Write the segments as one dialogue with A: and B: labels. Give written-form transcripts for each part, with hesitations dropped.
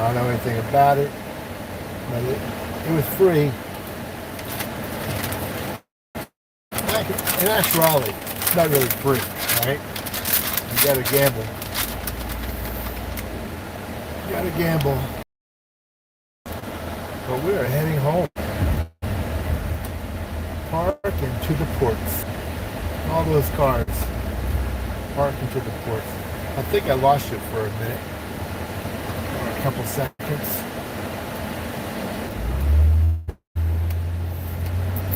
A: don't know anything about it, but it was free. In actuality, it's not really free, right? You gotta gamble. You gotta gamble. But we are heading home. Park into the ports. All those cars. Park into the ports. I think I lost you for a minute. Or a couple seconds.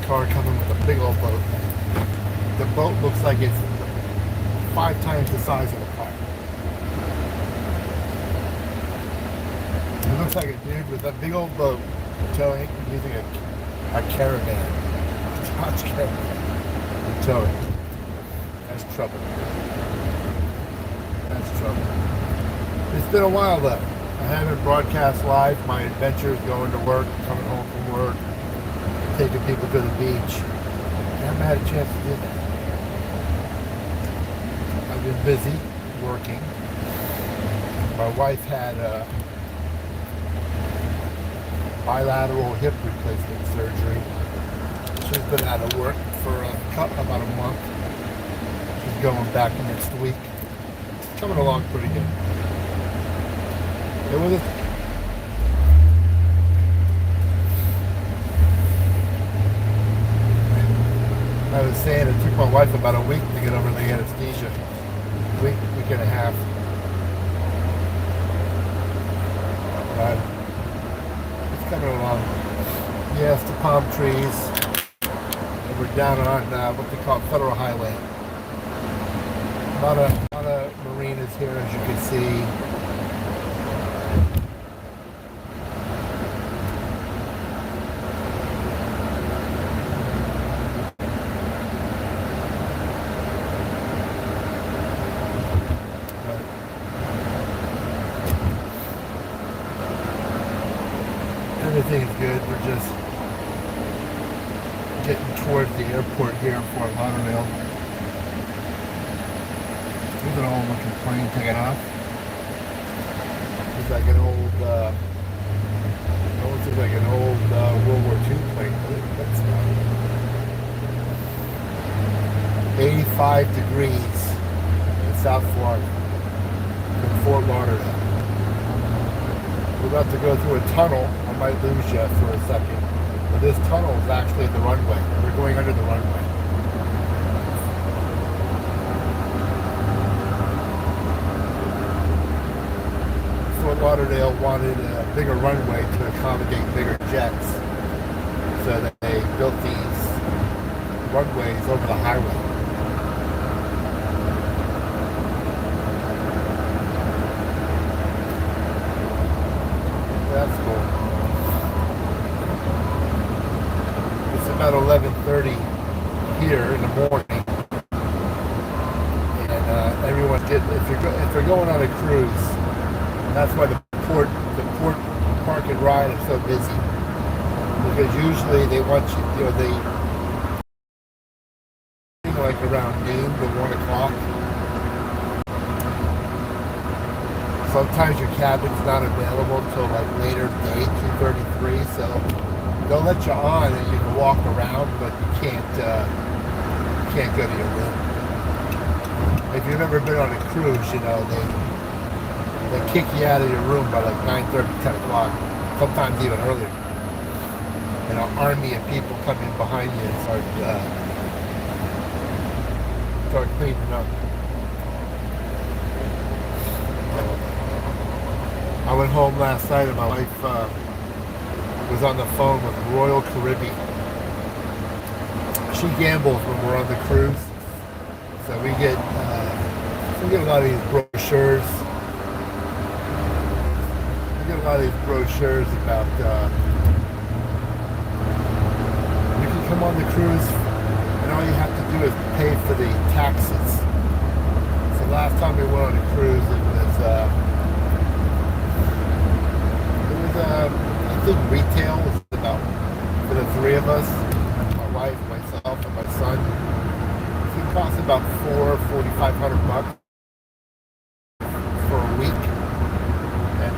A: Car coming with a big old boat. The boat looks like it's 5 times the size of the car. It looks like a dude with a big old boat towing, using a caravan. A Dodge caravan. Towing. That's trouble. That's trouble. It's been a while though. I haven't broadcast live my adventures going to work, coming home from work, taking people to the beach. I haven't had a chance to do that. I've been busy working. My wife had a bilateral hip replacement surgery. She's been out of work for about a month. She's going back next week. It's coming along pretty good. It was I was saying it took my wife about a week to get over the anesthesia. Week and a half. But it's coming along. Yes, the palm trees. And we're down on what they call Federal Highway. A lot of marinas here, as you can see. Everything's good. We're just getting towards the airport here in Fort Lauderdale. There's an old looking plane taking off. It's like an old, looks like an old World War II plane. That's 85 degrees in South Florida, in Fort Lauderdale. We're about to go through a tunnel. I might lose you for a second. But this tunnel is actually the runway. We're going under the runway. Fort Lauderdale wanted a bigger runway to accommodate bigger jets. So they built these runways over the highway. That's cool. It's about 11:30 here in the morning, and everyone's getting. If you're going on a cruise, that's why the port park and ride is so busy, because usually they want you. Like around noon to 1 o'clock. Sometimes your cabin's not available until like later day, 2:33. So they'll let you on and you can walk around, but you can't go to your room. If you've ever been on a cruise, they kick you out of your room by like 9:30, 10 o'clock, sometimes even earlier. And an army of people come in behind you and start cleaning up. I went home last night and my wife was on the phone with Royal Caribbean. She gambles when we're on the cruise, so we get a lot of these brochures. We get a lot of these brochures about you can come on the cruise and all you have to do is pay for the taxes. So last time we went on a cruise, I think retail was about, for the three of us, my wife, myself, and my son, it cost about $4,500 for a week. And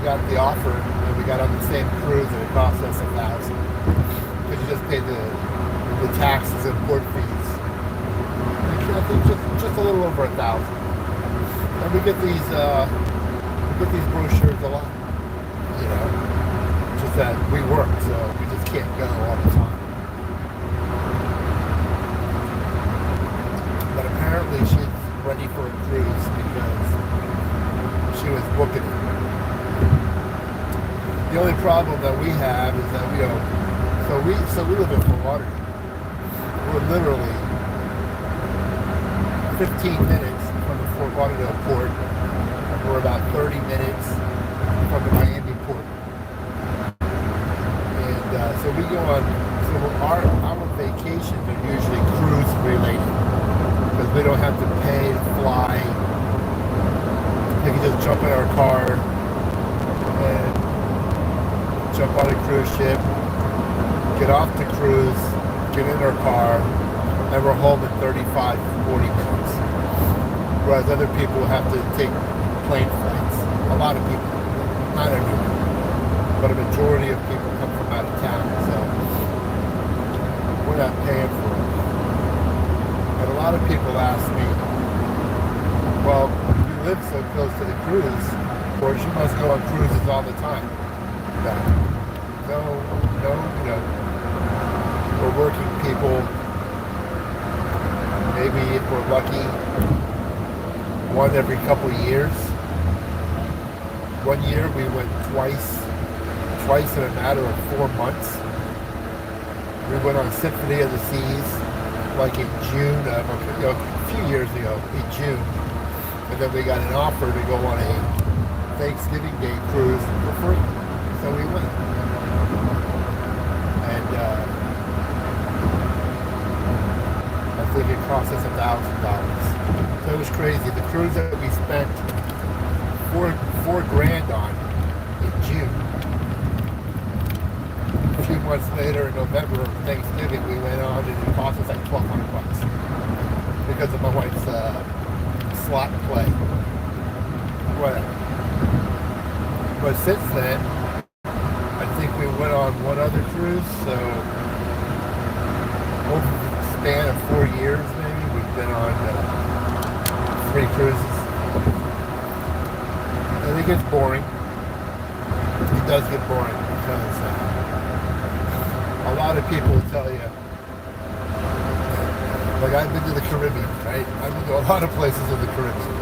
A: got the offer and we got on the same cruise and it cost us $1,000 because you just pay the taxes and port fees. I think just a little over $1,000. And we get these brochures a lot, you know. Just that we work, so we just can't go all the time. But apparently she's ready for a cruise because she was booking it. The only problem that we have is that we live in Fort Lauderdale. We're literally 15 minutes from the Fort Lauderdale port. We're about 30 minutes from the Miami port. And so we go on, so our vacations are usually cruise related because we don't have to pay to fly. We can just jump in our car and jump on a cruise ship, get off the cruise, get in our car, and we're home in 35, 40 minutes. Whereas other people have to take plane flights. A lot of people, not everyone, but a majority of people come from out of town, so we're not paying for it. And a lot of people ask me, well, you live so close to the cruise, of course you must go on cruises all the time. No, you know, we're working people. Maybe if we're lucky, one every couple of years. One year we went twice in a matter of 4 months. We went on Symphony of the Seas, like in June of, a few years ago, in June. And then we got an offer to go on a Thanksgiving Day cruise for free. So we went. And I think it cost us $1,000. So it was crazy. The cruise that we spent $4,000 on in June. A few months later in November, Thanksgiving, we went on and it cost us like $1,200 because of my wife's slot play. Whatever. But since then, I think we went on one other cruise, so over the span of 4 years maybe, we've been on 3 cruises. And it gets boring. It does get boring because a lot of people will tell you, like I've been to the Caribbean, right? I've been to a lot of places in the Caribbean.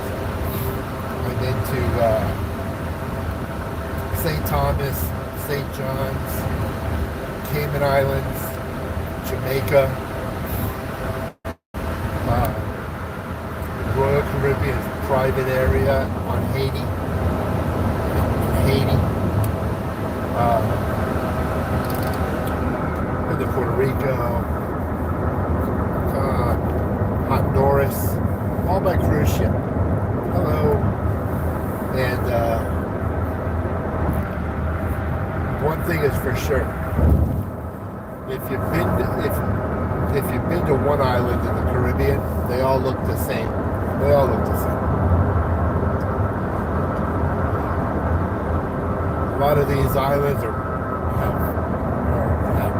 A: I've been to St. Thomas, St. John's, Cayman Islands, Jamaica, Royal Caribbean private area on Haiti, into Puerto Rico, Honduras, all by cruise ship. Hello. And one thing is for sure, if you've been to one island in the Caribbean, they all look the same. They all look the same. A lot of these islands have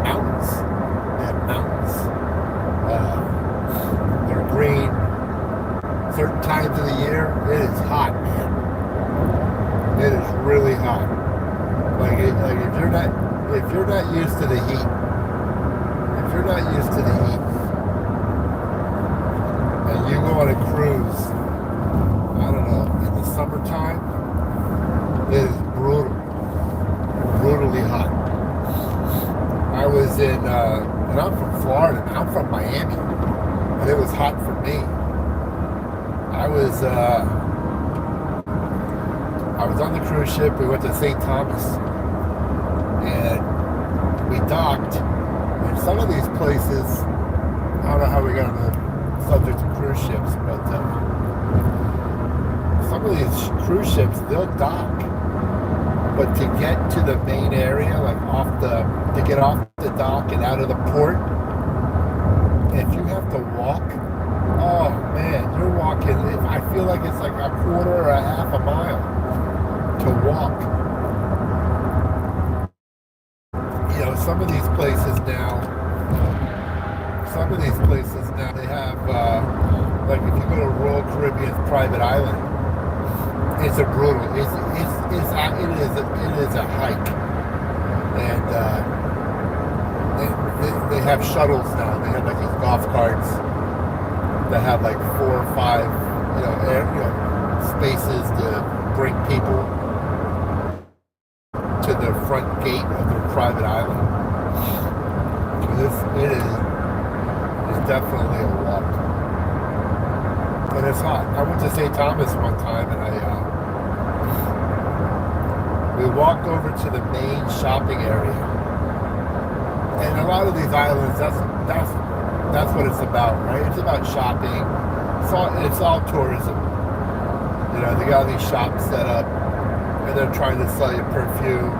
A: mountains. They have mountains. They're green. Certain times of the year, it is hot, man. It is really hot. Like if you're not used to the heat, and you go on a cruise, I don't know, in the summertime, it is brutally hot. I was in, and I'm from Florida, and I'm from Miami, and it was hot for me. I was on the cruise ship. We went to St. Thomas, and we docked. And some of these places, I don't know how we got on the subject of cruise ships, but some of these cruise ships, they'll dock, but to get to the main area, like to get off the dock and out of the port, if you have to walk, oh man, you're walking, I feel like it's like a quarter or a half a mile to walk some of these places now, they have, like if you go to Royal Caribbean's private island, it's a brutal, it is a hike. And they have shuttles now. They have like these golf carts that have like 4 or 5, spaces to bring people to the front gate of their private island. It's definitely a walk, and it's hot. I went to St. Thomas one time, and we walked over to the main shopping area, and a lot of these islands, that's what it's about, right? It's about shopping. It's all tourism. They got these shops set up, and they're trying to sell you perfume,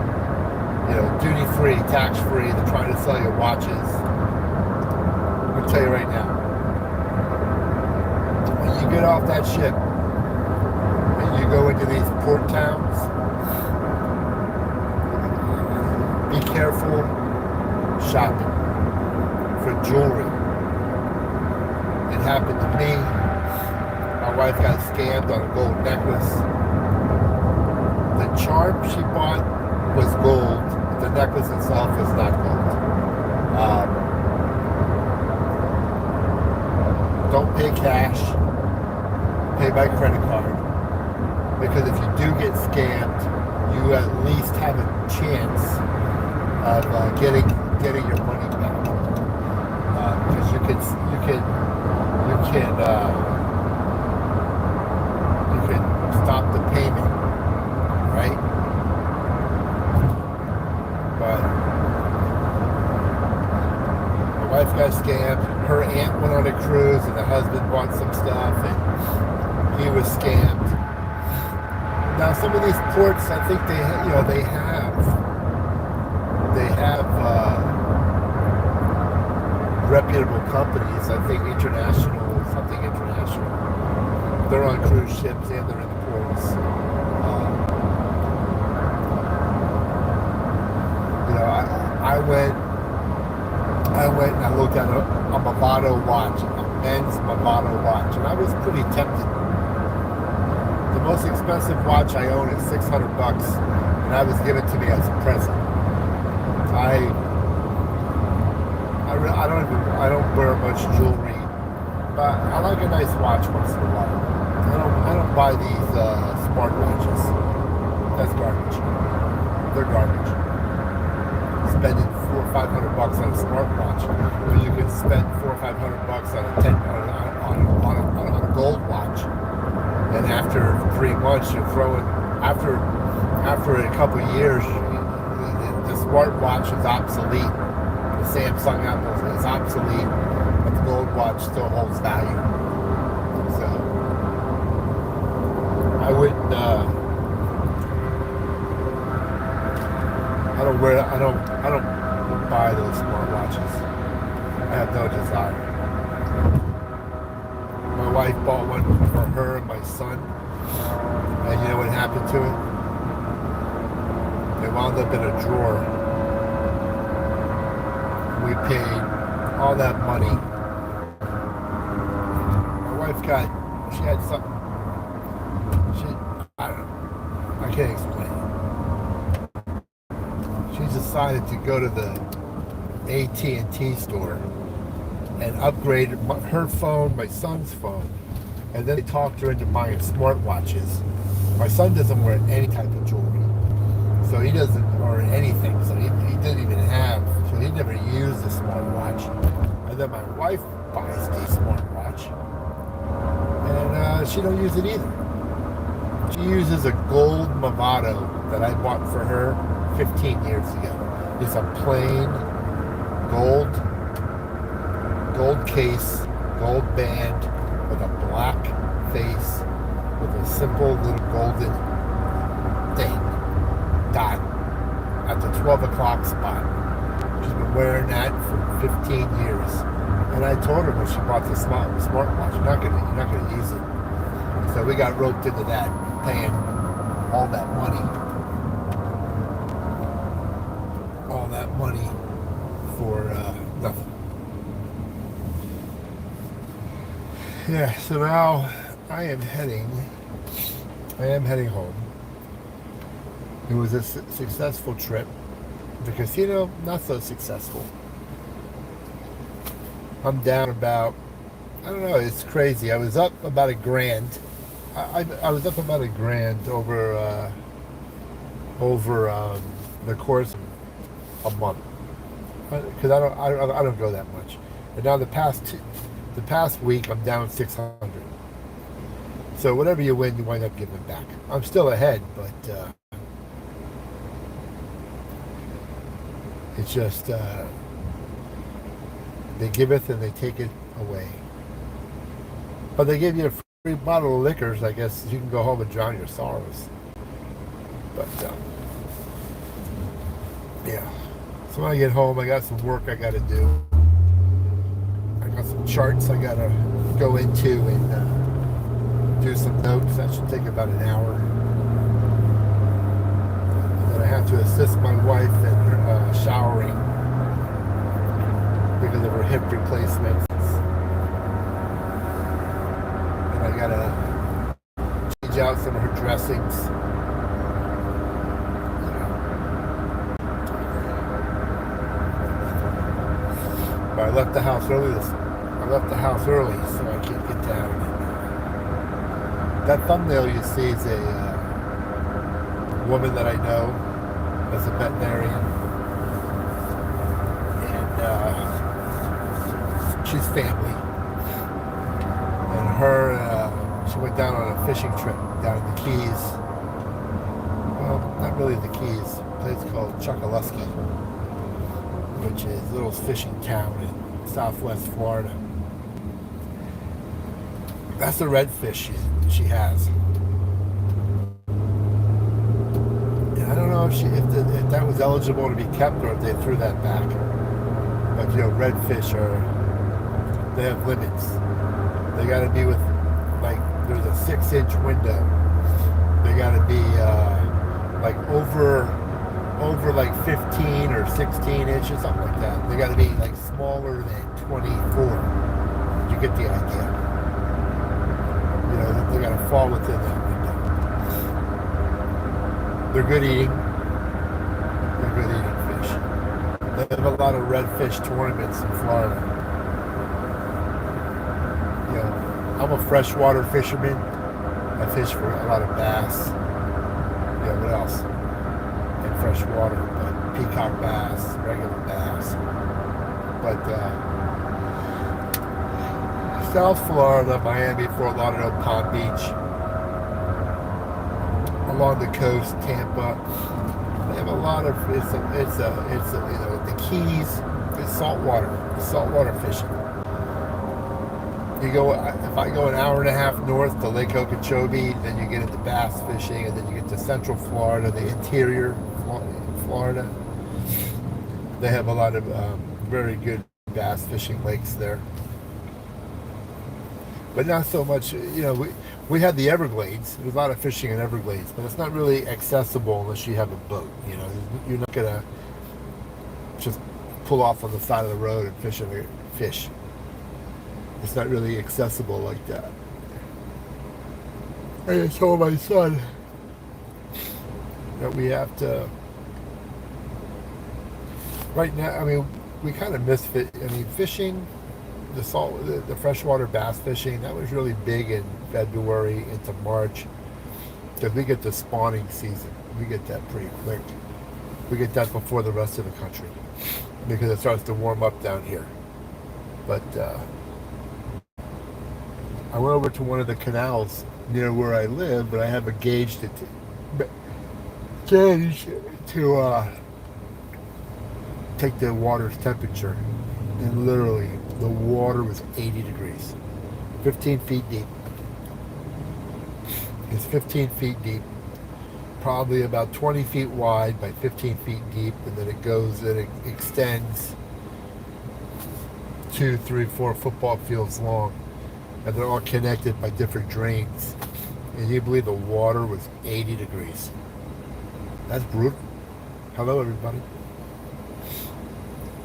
A: duty free, tax free. They're trying to sell you watches. I'm gonna tell you right now, when you get off that ship and you go into these port towns, be careful shopping for jewelry. It happened to me. My wife got scammed on a gold necklace. The charm she bought was gold. The necklace itself is not gold. Don't pay cash. Pay by credit card. Because if you do get scammed, you at least have a chance of getting your money back. Because you can stop the payment, right? But my wife got scammed. Her aunt went on a cruise, and the husband bought some stuff, and he was scammed. Now, some of these ports, I think they have reputable companies. I think something international. They're on cruise ships and they're in the ports. I went and I looked at a Movado watch, a men's Movado watch, and I was pretty tempted. The most expensive watch I own is $600, and that was given to me as a present. I don't wear much jewelry, but I like a nice watch once in a while. I don't buy these smart watches. That's garbage. They're garbage. Spending $400 or $500 on a smartwatch when you can spend $400 or $500 on a gold watch, and after 3 months you're throwing after a couple of years the smartwatch is obsolete. The Samsung Apple is obsolete, but the gold watch still holds value. So I wouldn't. I don't buy those smartwatches. I have no desire. My wife bought one for her and my son, and you know what happened to it? They wound up in a drawer. We paid all that money. My wife she had something. I don't know. I can't explain it. She decided to go to the AT&T store and upgrade her phone, my son's phone, and then they talked her into buying smartwatches. My son doesn't wear any type of jewelry, so he doesn't, or anything, so he didn't even have, so he never used a smartwatch. And then my wife buys the smartwatch, and she don't use it either. She uses a gold Movado that I bought for her 15 years ago. It's a plain gold case, gold band with a black face with a simple little golden thing dot at the 12 o'clock spot. She's been wearing that for 15 years. And I told her when she bought the smartwatch, you're not gonna use it. So we got roped into that, paying all that money for nothing. Yeah, so now I am heading home. It was a successful trip. The casino, not so successful. I'm down about, I don't know, it's crazy. I was up about $1,000. I was up about $1,000 over the course of a month, because I don't go that much. And now the past week I'm down 600. So whatever you win, you wind up giving back. I'm still ahead, but it's just they giveth and they take it away. But they give you a free bottle of liquors. I guess you can go home and drown your sorrows. But yeah. So when I get home, I got some work I got to do. I got some charts I got to go into and do some notes. That should take about an hour. And then I have to assist my wife in showering because of her hip replacements. And I got to change out some of her dressings. I left the house early so I can't get down. That thumbnail you see is a woman that I know as a veterinarian, and she's family. And she went down on a fishing trip down in the Keys. Well, not really the Keys. A place called Chokoloskee, which is a little fishing town in southwest Florida. That's the redfish she has. And I don't know if that was eligible to be kept or if they threw that back. But redfish they have limits. They got to be with, like, there's a 6-inch window. They got to be over like 15 or 16 inches, something like that. They got to be like smaller than 24. You get the idea. They got to fall within that window. They're good eating. They're good eating fish. They have a lot of redfish tournaments in Florida. I'm a freshwater fisherman. I fish for a lot of bass. What else? Fresh water, but peacock bass, regular bass. But South Florida, Miami, Fort Lauderdale, Palm Beach, along the coast, Tampa, they have a lot of the Keys. It's saltwater fishing. If I go an hour and a half north to Lake Okeechobee, then you get into bass fishing, and then you get to Central Florida, the interior Florida. They have a lot of very good bass fishing lakes there, but not so much. We had the Everglades. There's a lot of fishing in Everglades, but it's not really accessible unless you have a boat. You're not gonna just pull off on the side of the road and fish. It's not really accessible like that. I told my son that we have to. Right now, we kind of miss fishing, the freshwater bass fishing. That was really big in February into March, because we get the spawning season. We get that pretty quick. We get that before the rest of the country, because it starts to warm up down here. But I went over to one of the canals near where I live, but I have a gauge to take the water's temperature, and literally the water was 80 degrees, 15 feet deep. It's 15 feet deep, probably about 20 feet wide by 15 feet deep, and then it extends 2, 3, 4 football fields long, and they're all connected by different drains. And you believe the water was 80 degrees. That's brutal. Hello, everybody.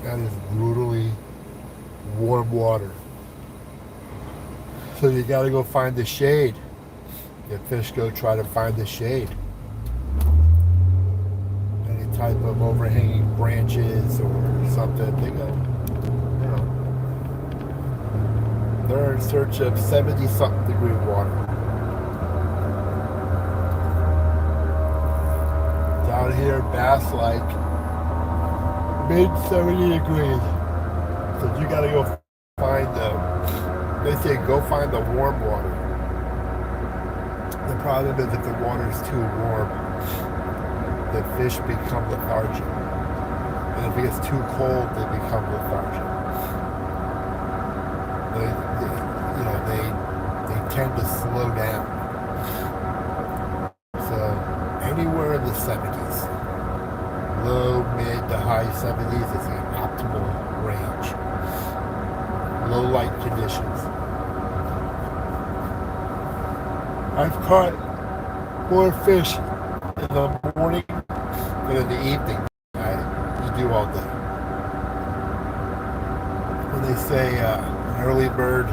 A: That is brutally warm water. So you got to go find the shade. The fish go try to find the shade. Any type of overhanging branches or something. They go, you know, they're in search of 70-something degree water. Down here, Bass Lake, mid 70 degrees. So you got to go find they say go find the warm water. The problem is if the water is too warm, the fish become lethargic. And if it gets too cold, they become lethargic. They tend to slow down. So anywhere in the 70s, low, mid to high 70s is an optimal range. Low light conditions. I've caught more fish in the morning than in the evening. You do all day. When they say an early bird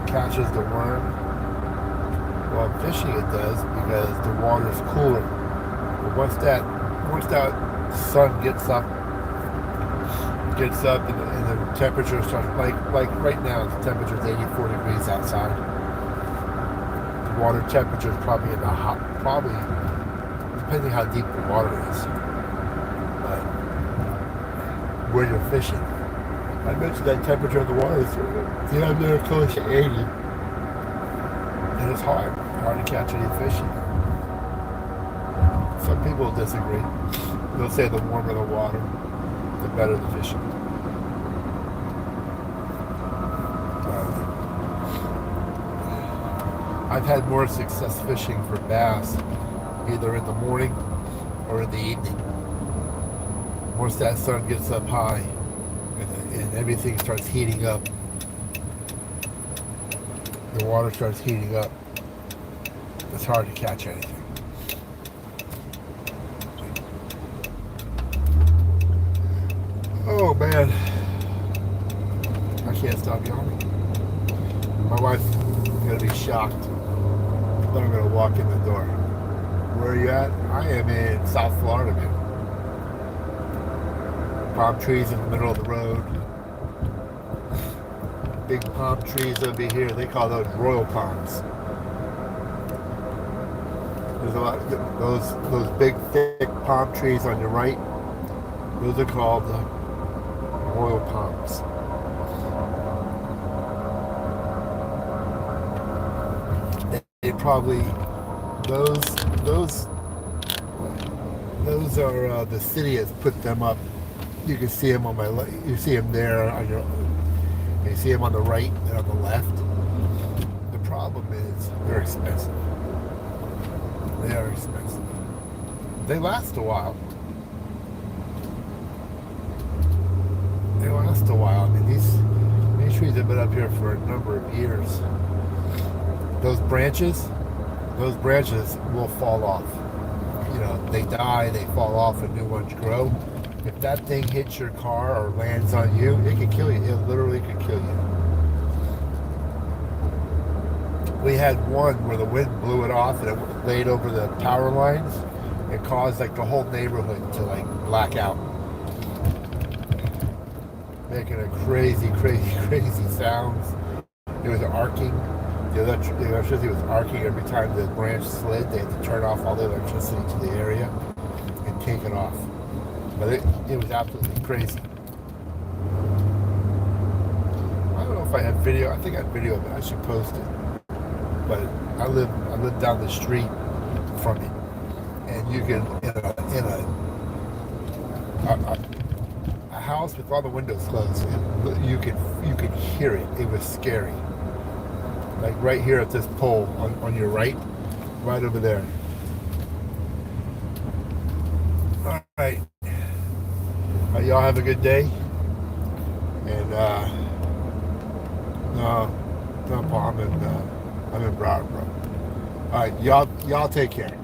A: catches the worm, well, fishing it does because the water's cooler. But once that sun gets up and the temperature starts like right now the temperature is 84 degrees outside. The water temperature is probably probably depending how deep the water is, but where you're fishing. I mentioned that temperature of the water is down there close to 80, and it's hard to catch any fish. Some people disagree. They'll say the warmer the water, the better the fishing. I've had more success fishing for bass either in the morning or in the evening. Once that sun gets up high and everything starts heating up, the water starts heating up, it's hard to catch anything. Oh man, I can't stop yawning. My wife's gonna be shocked that I'm gonna walk in the door. Where are you at? I am in South Florida, man. Palm trees in the middle of the road. Big palm trees over here. They call those royal palms. There's a lot of those big thick palm trees on your right. Those are called royal palms. They probably those are the city has put them up. You can see them on my left. You see them there on your. You see them on the right and on the left. The problem is they're expensive. They are expensive. They last a while. They last a while. I mean, these trees have been up here for a number of years. Those branches will fall off. You know, they die, they fall off, and new ones grow. If that thing hits your car or lands on you, it could kill you. It literally could kill you. We had one where the wind blew it off and it laid over the power lines. It caused like the whole neighborhood to like black out, making a crazy sounds. It was arcing. The electricity was arcing every time the branch slid. They had to turn off all the electricity to the area and take it off. But it was absolutely crazy. I don't know if I have video. I think I have video of it. I should post it. But I live down the street from it, and you can in a house with all the windows closed, you could hear it. It was scary. Like right here at this pole on your right over there. All right. Y'all have a good day. And no, Paul, I'm in Broward, bro. All right, y'all take care.